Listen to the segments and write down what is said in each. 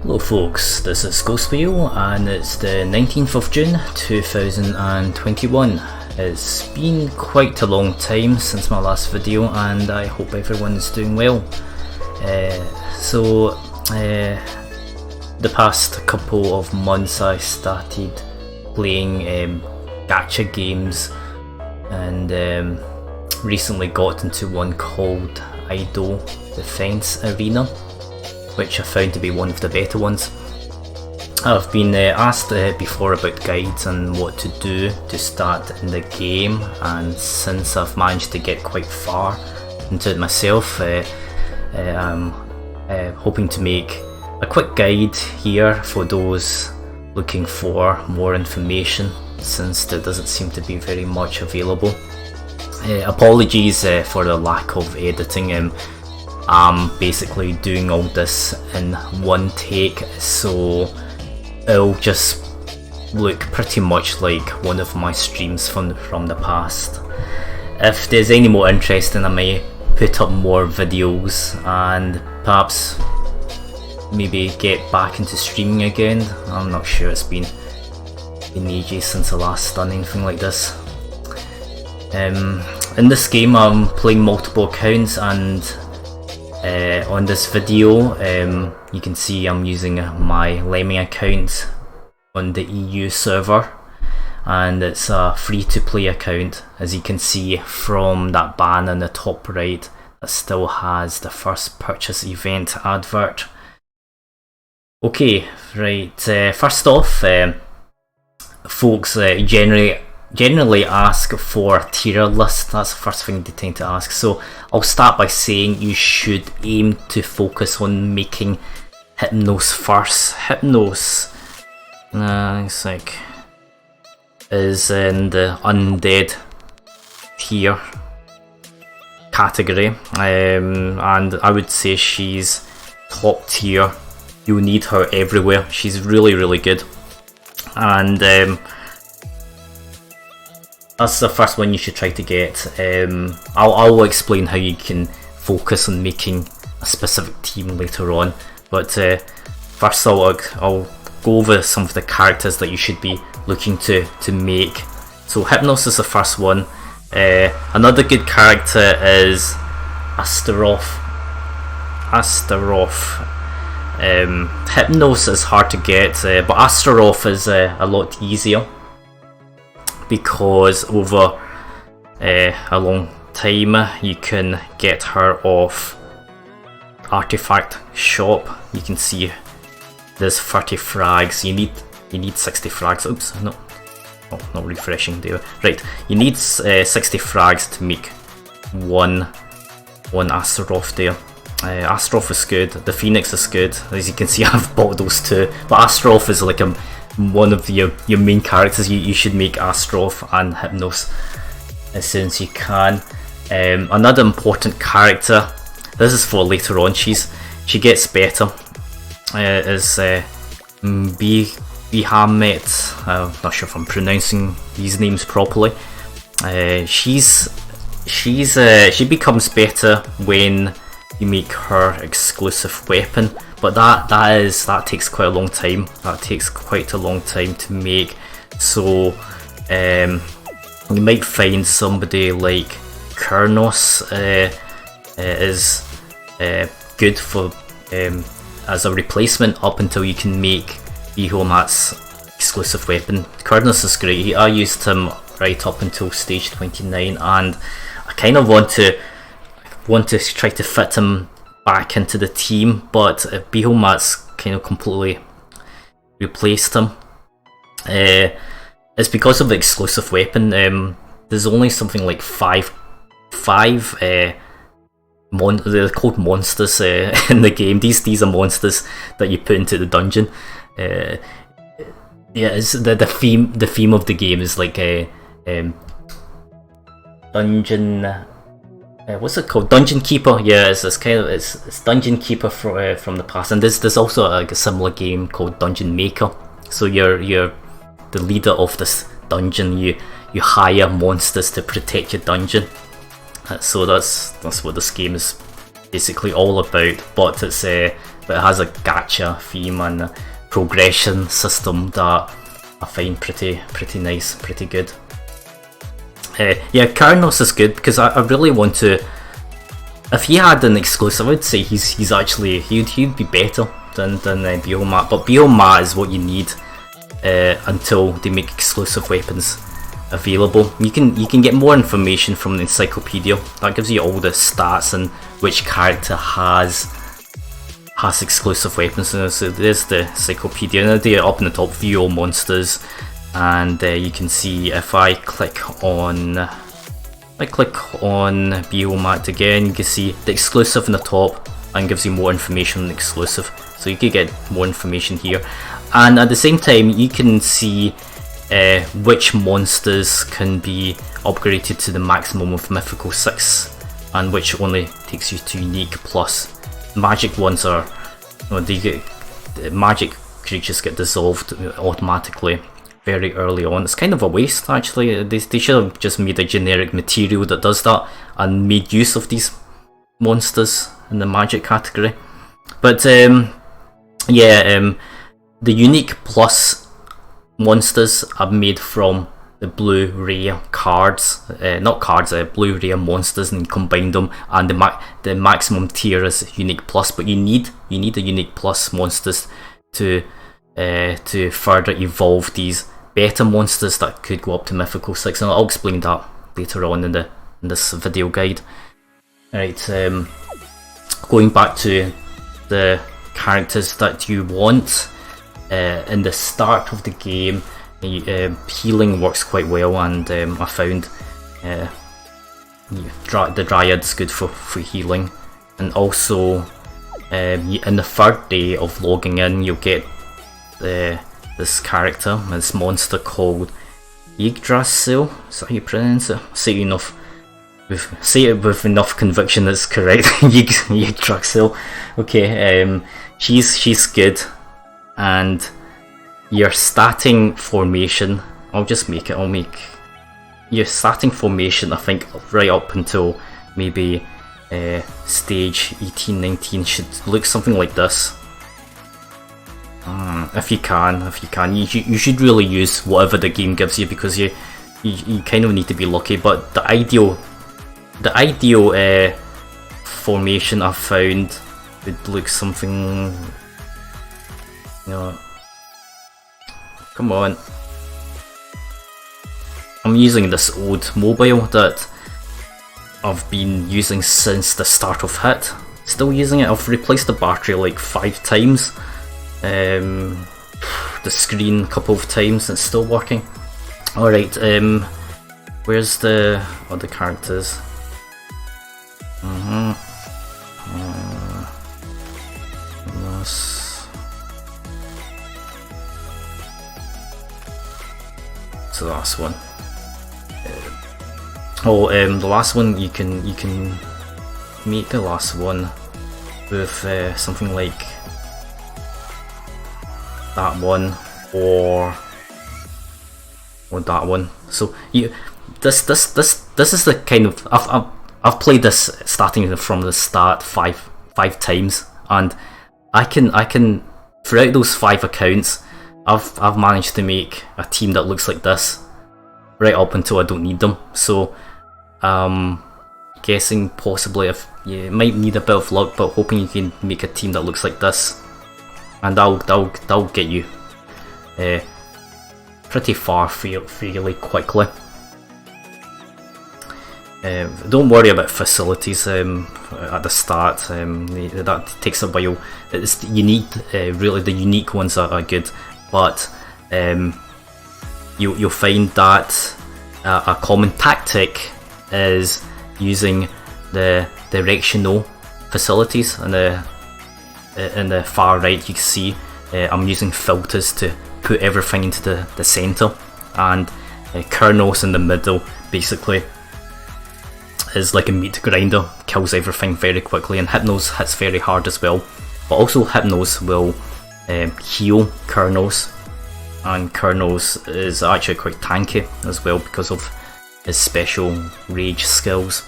Hello folks, this is Ghostwheel and it's the 19th of June 2021. It's been quite a long time since my last video and I hope everyone's doing well. The past couple of months I started playing gacha games and recently got into one called Idol Defense Arena, which I found to be one of the better ones. I've been asked before about guides and what to do to start in the game, and since I've managed to get quite far into it myself, I'm hoping to make a quick guide here for those looking for more information, since there doesn't seem to be very much available. Apologies for the lack of editing. I'm basically doing all this in one take, so it'll just look pretty much like one of my streams from the past. If there's any more interest, then I may put up more videos and perhaps maybe get back into streaming again. I'm not sure, it's been ages since I last done anything like this. In this game I'm playing multiple accounts, and on this video you can see I'm using my Lemming account on the EU server, and it's a free to play account, as you can see from that banner in the top right that still has the first purchase event advert. Okay, right, first off, folks generally ask for a tier list. That's the first thing they tend to ask, so I'll start by saying you should aim to focus on making Hypnos first. Hypnos is in the undead tier category, and I would say she's top tier. You need her everywhere. She's really good, and that's the first one you should try to get. I'll explain how you can focus on making a specific team later on, but first I'll go over some of the characters that you should be looking to make. So Hypnos is the first one. Another good character is Astaroth. Hypnos is hard to get, but Astaroth is a lot easier, because over a long time you can get her off Artifact Shop. You can see there's 30 frags. You need 60 frags. Oops, no, not refreshing there. Right, you need 60 frags to make one Astaroth there. Astaroth is good. The Phoenix is good. As you can see, I've bought those two, but Astaroth is like one of your main characters. You should make Astaroth and Hypnos as soon as you can. Another important character, this is for later on, she gets better, is Bahamut. I'm not sure if I'm pronouncing these names properly. She becomes better when you make her exclusive weapon, but that takes quite a long time. That takes quite a long time to make. So you might find somebody like Kernos is good for as a replacement up until you can make Bahamut's exclusive weapon. Kernos is great. I used him right up until stage 29, and I kind of want to try to fit him back into the team, but Bahamut's kind of completely replaced him. It's because of the exclusive weapon. There's only something like five they're called monsters in the game. These are monsters that you put into the dungeon. It's the theme of the game is like a dungeon. What's it called? Dungeon Keeper. Yeah, it's Dungeon Keeper from the past, and there's also like a similar game called Dungeon Maker. So you're the leader of this dungeon. You hire monsters to protect your dungeon. So that's what this game is basically all about, but it has a gacha theme and a progression system that I find pretty nice, pretty good. Yeah, Karnos is good because I really want to. If he had an exclusive, I would say he'd be better than Biomat, but Biomat is what you need until they make exclusive weapons available. You can get more information from the encyclopedia. That gives you all the stats and which character has exclusive weapons. So there's the encyclopedia, and there up in the top, view all monsters, and you can see if I click on Biomat again, you can see the exclusive in the top and gives you more information on the exclusive. So you can get more information here, and at the same time you can see which monsters can be upgraded to the maximum of Mythical 6 and which only takes you to Unique Plus. Magic ones are, magic creatures get dissolved automatically very early on. It's kind of a waste actually. They should have just made a generic material that does that and made use of these monsters in the magic category. But yeah, the Unique Plus monsters are made from the blue rare cards, blue rare monsters, and combine them, and the maximum tier is Unique Plus, but you need a Unique Plus monsters to further evolve these better monsters that could go up to Mythical 6, and I'll explain that later on in this video guide. Alright, going back to the characters that you want. In the start of the game, healing works quite well, and I found the Dryad is good for healing, and also in the third day of logging in, you'll get this character, this monster called Yggdrasil. Is that how you pronounce it? Say it with enough conviction that's correct. Yggdrasil. Okay, she's good. And your starting formation, I'll make your starting formation, I think, right up until maybe stage 18-19 should look something like this. If you can, you should really use whatever the game gives you, because you kind of need to be lucky. But the ideal formation I've found would look something. No. Come on. I'm using this old mobile that I've been using since the start of Hit. Still using it. I've replaced the battery like 5 times. The screen a couple of times. It's still working. Alright, where's the other characters? So the last one. The last one you can make the last one with something like that one or that one. So this is the kind of I've played this starting from the start five times, and I can throughout those 5 accounts. I've managed to make a team that looks like this right up until I don't need them. So guessing possibly if you might need a bit of luck, but hoping you can make a team that looks like this, and that'll get you pretty far fairly quickly. Don't worry about facilities at the start. That takes a while. Really the unique ones are good. But you'll find that a common tactic is using the directional facilities, and in the far right you can see I'm using filters to put everything into the center, and Kurnos in the middle basically is like a meat grinder, kills everything very quickly, and Hypnos hits very hard as well. But also Hypnos will heal Kurnos, and Kurnos is actually quite tanky as well because of his special rage skills.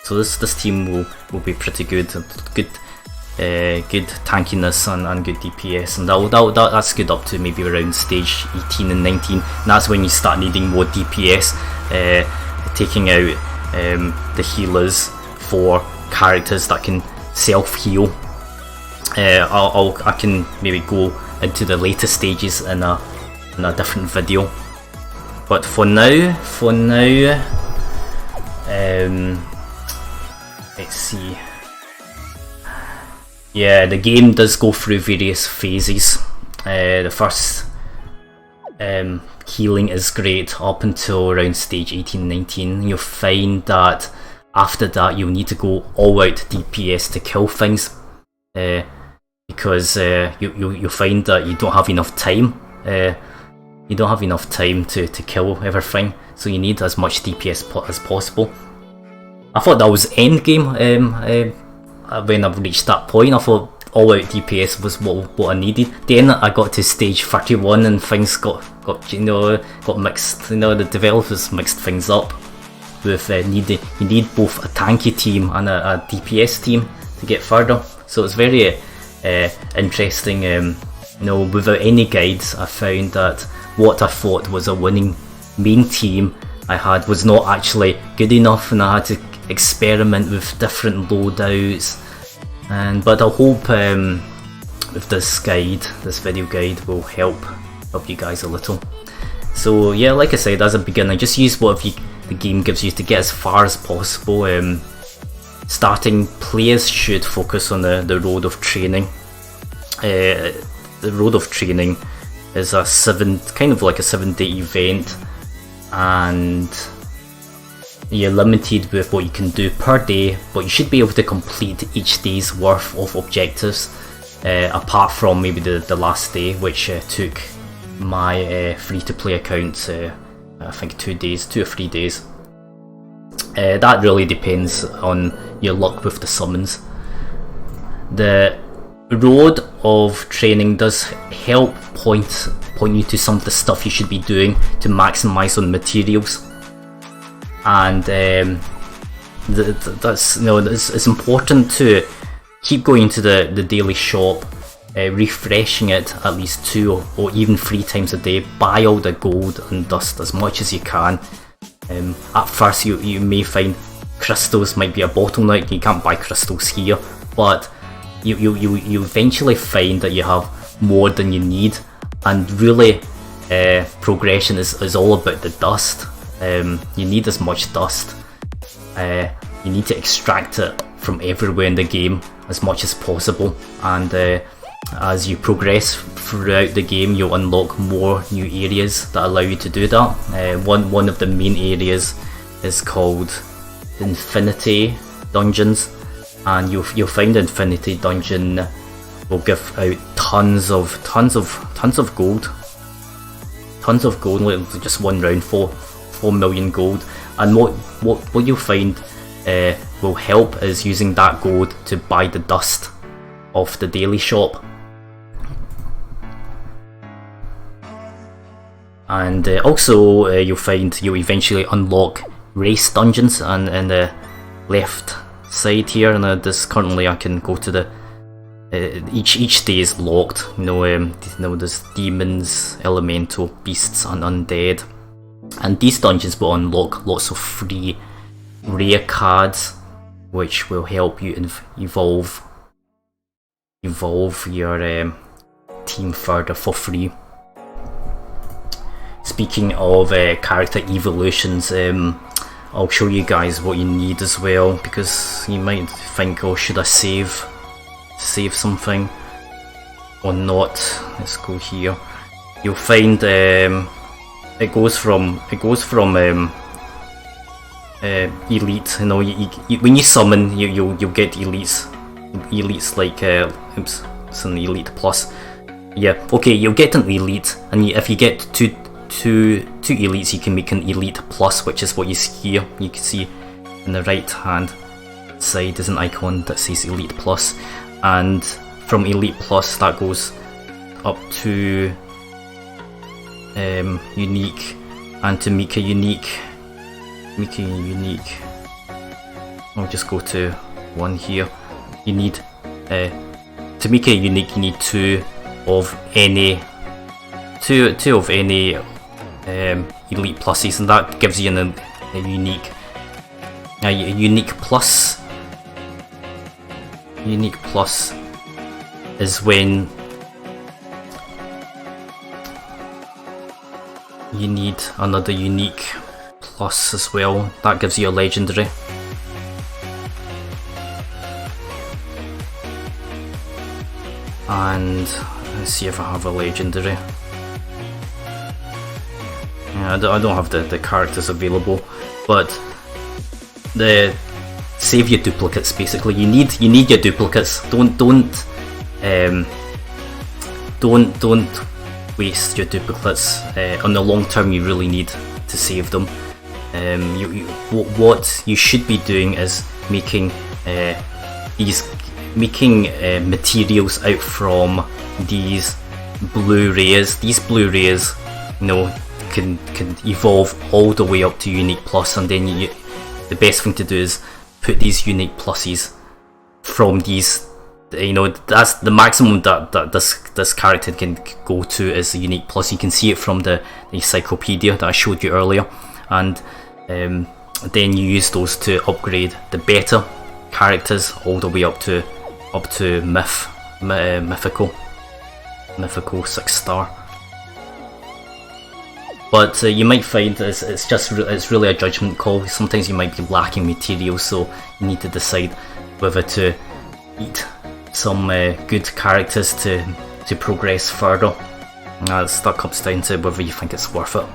So this team will be pretty good. Good tankiness and good DPS, and that's good up to maybe around stage 18 and 19. And that's when you start needing more DPS, taking out the healers for characters that can self-heal. I can maybe go into the later stages in a different video. But for now, let's see. Yeah, the game does go through various phases. The first healing is great up until around stage 18-19. You'll find that after that you'll need to go all out DPS to kill things, because you'll find that you don't have enough time. You don't have enough time to kill everything, so you need as much DPS as possible. I thought that was endgame. When I've reached that point, I thought all out DPS was what I needed. Then I got to stage 31 and things got mixed. The developers mixed things up with you need both a tanky team and a DPS team to get further. So it's very interesting. Without any guides, I found that what I thought was a winning main team I had was not actually good enough, and I had to experiment with different loadouts. But I hope with this video guide will help you guys a little. So yeah, like I said, as a beginner, just use whatever the game gives you to get as far as possible. Starting players should focus on the road of training. The road of training is kind of like a 7-day event, and you're limited with what you can do per day, but you should be able to complete each day's worth of objectives, apart from maybe the last day, which took my free-to-play account I think 2 or 3 days. That really depends on your luck with the summons. The road of training does help point you to some of the stuff you should be doing to maximize on materials, and it's important to keep going to the daily shop, refreshing it at least 2 or even 3 times a day. Buy all the gold and dust as much as you can. At first you may find crystals might be a bottleneck. You can't buy crystals here, but you eventually find that you have more than you need, and really progression is all about the dust. You need as much dust. You need to extract it from everywhere in the game as much as possible, and as you progress throughout the game, you'll unlock more new areas that allow you to do that. One of the main areas is called Infinity Dungeons, and you'll find Infinity Dungeon will give out tons of gold. Tons of gold, like just one round, 4 million gold. And what you'll find will help is using that gold to buy the dust off the daily shop. And also you'll find you'll eventually unlock race dungeons, and in the left side here, and this currently I can go to the each day is locked. There's demons, elemental beasts, and undead, and these dungeons will unlock lots of free rare cards, which will help you evolve your team further for free. Speaking of character evolutions, I'll show you guys what you need as well, because you might think, oh, should I save something or not? Let's go here. You'll find it goes from elite. When you summon, you'll get elites like oops, it's an elite plus. Yeah, okay, you'll get an elite, and if you get two elites, you can make an elite plus, which is what you see here. You can see in the right hand side is an icon that says elite plus, and from elite plus that goes up to unique, and to make a unique I'll just go to 1 here. You need, to make it unique, you need two of any elite pluses, and that gives you a unique plus. Unique plus is when you need another unique plus as well. That gives you a legendary. And let's see if I have a legendary. Yeah, I don't have the characters available, but save your duplicates. Basically, you need your duplicates. Don't waste your duplicates. On the long term, you really need to save them. What you should be doing is making materials out from these blue rays. These blue rays, can evolve all the way up to unique plus, and then the best thing to do is put these unique pluses from these. That's the maximum that this character can go to is a unique plus. You can see it from the encyclopedia that I showed you earlier, and then you use those to upgrade the better characters all the way up to mythical 6-star. But you might find it's really a judgment call. Sometimes you might be lacking materials, so you need to decide whether to eat some good characters to progress further. That comes down to whether you think it's worth it.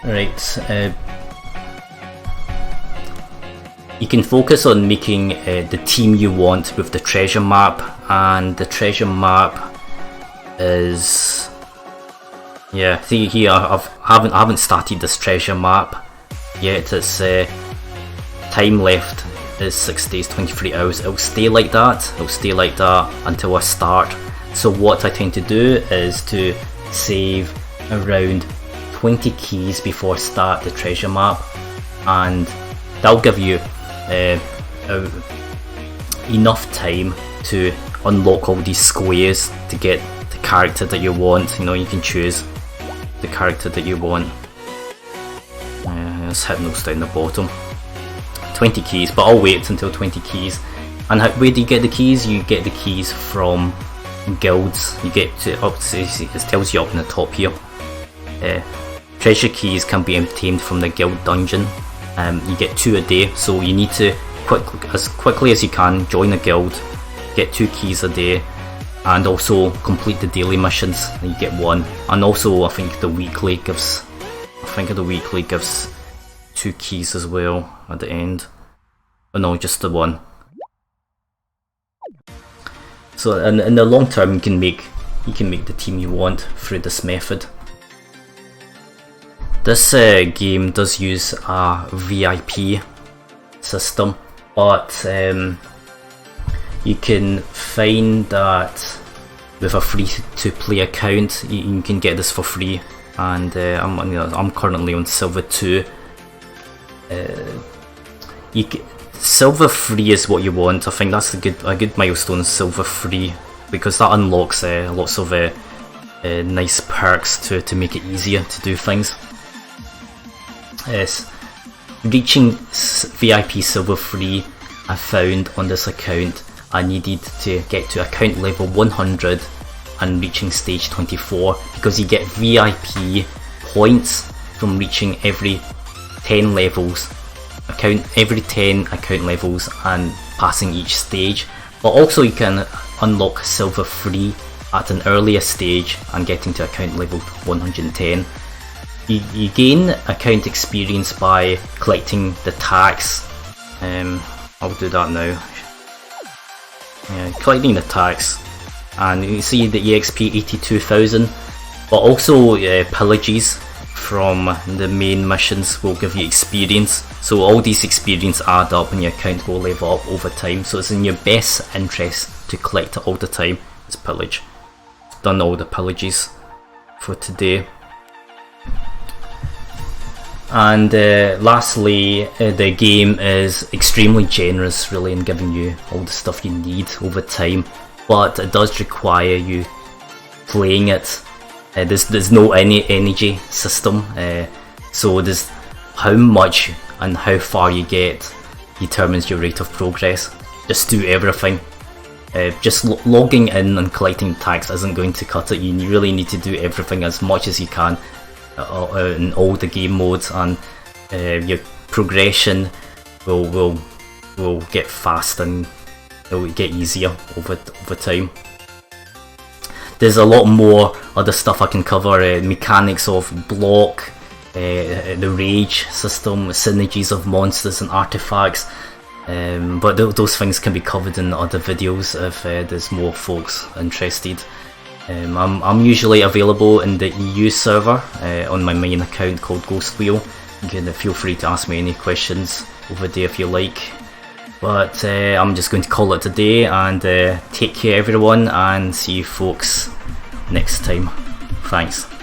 Right. You can focus on making the team you want with the treasure map, and the treasure map is, see here, I haven't started this treasure map yet. It's time left is 6 days 23 hours. It'll stay like that until I start. So what I tend to do is to save around 20 keys before I start the treasure map, and that'll give you enough time to unlock all these squares to get the character that you want. You can choose the character that you want. Let's hit those down the bottom. 20 keys, but I'll wait until 20 keys. And where do you get the keys? You get the keys from guilds. You get it tells you up in the top here. Treasure keys can be obtained from the guild dungeon. You get 2 a day, so you need to as quickly as you can join a guild, get 2 keys a day, and also complete the daily missions, and you get 1. And also I think the weekly gives 2 keys as well at the end. Oh no, just the 1. So in the long term, you can make the team you want through this method. This game does use a VIP system, but you can find that with a free-to-play account, you can get this for free. And I'm currently on Silver 2. Silver 3 is what you want. I think that's a good milestone, Silver 3, because that unlocks lots of nice perks to make it easier to do things. Yes, reaching VIP Silver 3 I found on this account, I needed to get to account level 100 and reaching stage 24, because you get VIP points from reaching every 10 levels, every 10 account levels and passing each stage. But also you can unlock Silver 3 at an earlier stage and getting to account level 110. You gain account experience by collecting the tax. I'll do that now. Collecting the tax, and you see the EXP 82,000, but also pillages from the main missions will give you experience. So all these experience add up and your account will level up over time. So it's in your best interest to collect it all the time. It's pillage. Done all the pillages for today. And lastly, the game is extremely generous really in giving you all the stuff you need over time, but it does require you playing it. There's no any energy system, so there's how much and how far you get determines your rate of progress. Just do everything. Just logging in and collecting tax isn't going to cut it. You really need to do everything as much as you can in all the game modes, and your progression will get fast and it will get easier over time. There's a lot more other stuff I can cover, mechanics of block, the rage system, synergies of monsters and artifacts, but those things can be covered in other videos if there's more folks interested. I'm usually available in the EU server on my main account called Ghostwheel. You can feel free to ask me any questions over there if you like. But I'm just going to call it a day, and take care everyone, and see you folks next time. Thanks.